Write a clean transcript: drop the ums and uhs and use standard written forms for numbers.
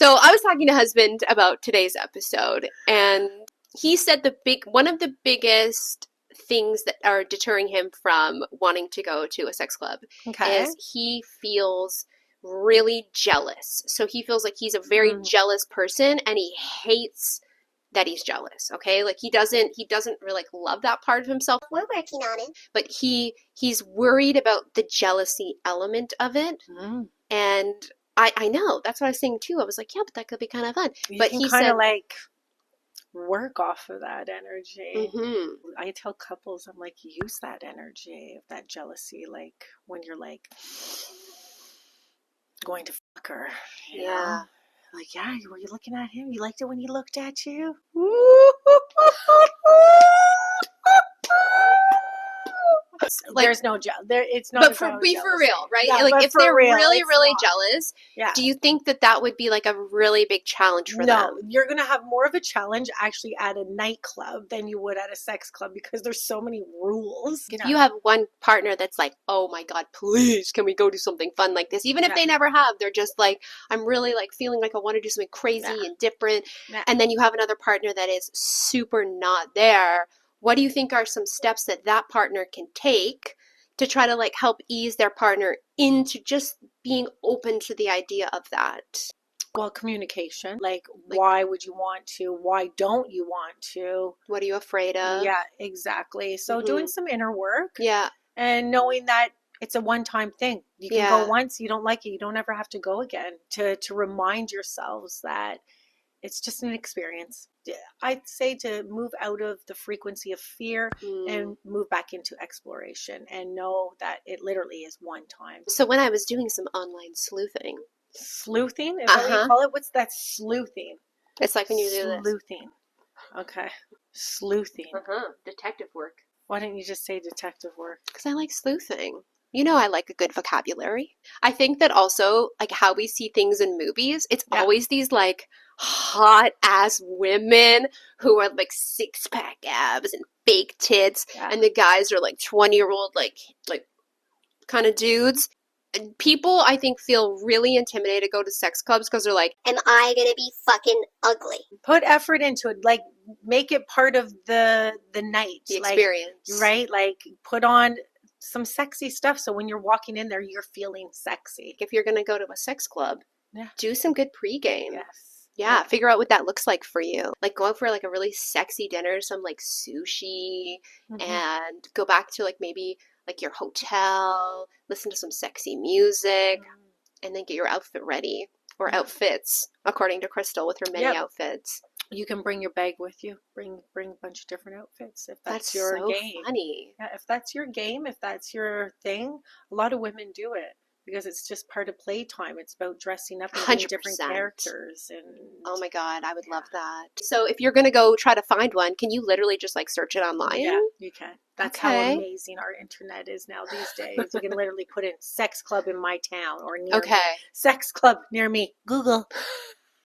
So I was talking to husband about today's episode, and he said one of the biggest things that are deterring him from wanting to go to a sex club is he feels really jealous. So he feels like he's a very jealous person, and he hates that he's jealous. Okay, like he doesn't really like love that part of himself. We're working on it. But he's worried about the jealousy element of it, and I know that's what I was saying too. I was like, yeah, but that could be kind of fun. But he kind of like work off of that energy. I tell couples, I'm like, use that energy of that jealousy, like when you're like going to fuck her. You know? Like, yeah, were you looking at him? You liked it when he looked at you? Like, there's no there. It's not. But for real, right? Yeah, like if they're really jealous, do you think that would be like a really big challenge for them? No, you're gonna have more of a challenge actually at a nightclub than you would at a sex club because there's so many rules. If you have one partner that's like, oh my God, please, can we go do something fun like this? Even if they never have, they're just like, I'm really like feeling like I want to do something crazy and different. And then you have another partner that is super not there. What do you think are some steps that partner can take to try to like help ease their partner into just being open to the idea of that? Well, communication. Like why would you want to? Why don't you want to? What are you afraid of? Yeah, exactly. So doing some inner work. Yeah. And knowing that it's a one-time thing. You can go once, you don't like it, you don't ever have to go again. To remind yourselves that it's just an experience. I'd say to move out of the frequency of fear and move back into exploration and know that it literally is one time. So when I was doing some online sleuthing. Sleuthing? Is that what you call it? What's that sleuthing? It's like when you do this. Sleuthing. Okay. Sleuthing. Detective work. Why didn't you just say detective work? Because I like sleuthing. You know, I like a good vocabulary. I think that also, like how we see things in movies, it's always these like hot ass women who are like 6-pack abs and fake tits, and the guys are like 20-year-old like kind of dudes. And people, I think, feel really intimidated to go to sex clubs because they're like, am I gonna be fucking ugly? Put effort into it. Like, make it part of the night, the experience, right? Like, put on some sexy stuff so when you're walking in there, you're feeling sexy. If you're gonna go to a sex club, do some good pregame. Yes. Figure out what that looks like for you. Like go out for like a really sexy dinner, some like sushi, and go back to like maybe like your hotel, listen to some sexy music, and then get your outfit ready, or outfits, according to Crystal with her many outfits. You can bring your bag with you. Bring a bunch of different outfits if that's your so game. Funny. Yeah, if that's your game, if that's your thing, a lot of women do it because it's just part of playtime. It's about dressing up and being different characters. And oh my God, I would love that. So if you're gonna go try to find one, can you literally just like search it online? Yeah, you can. That's how amazing our internet is now these days. You can literally put in sex club in my town or near me. Sex club near me. Google.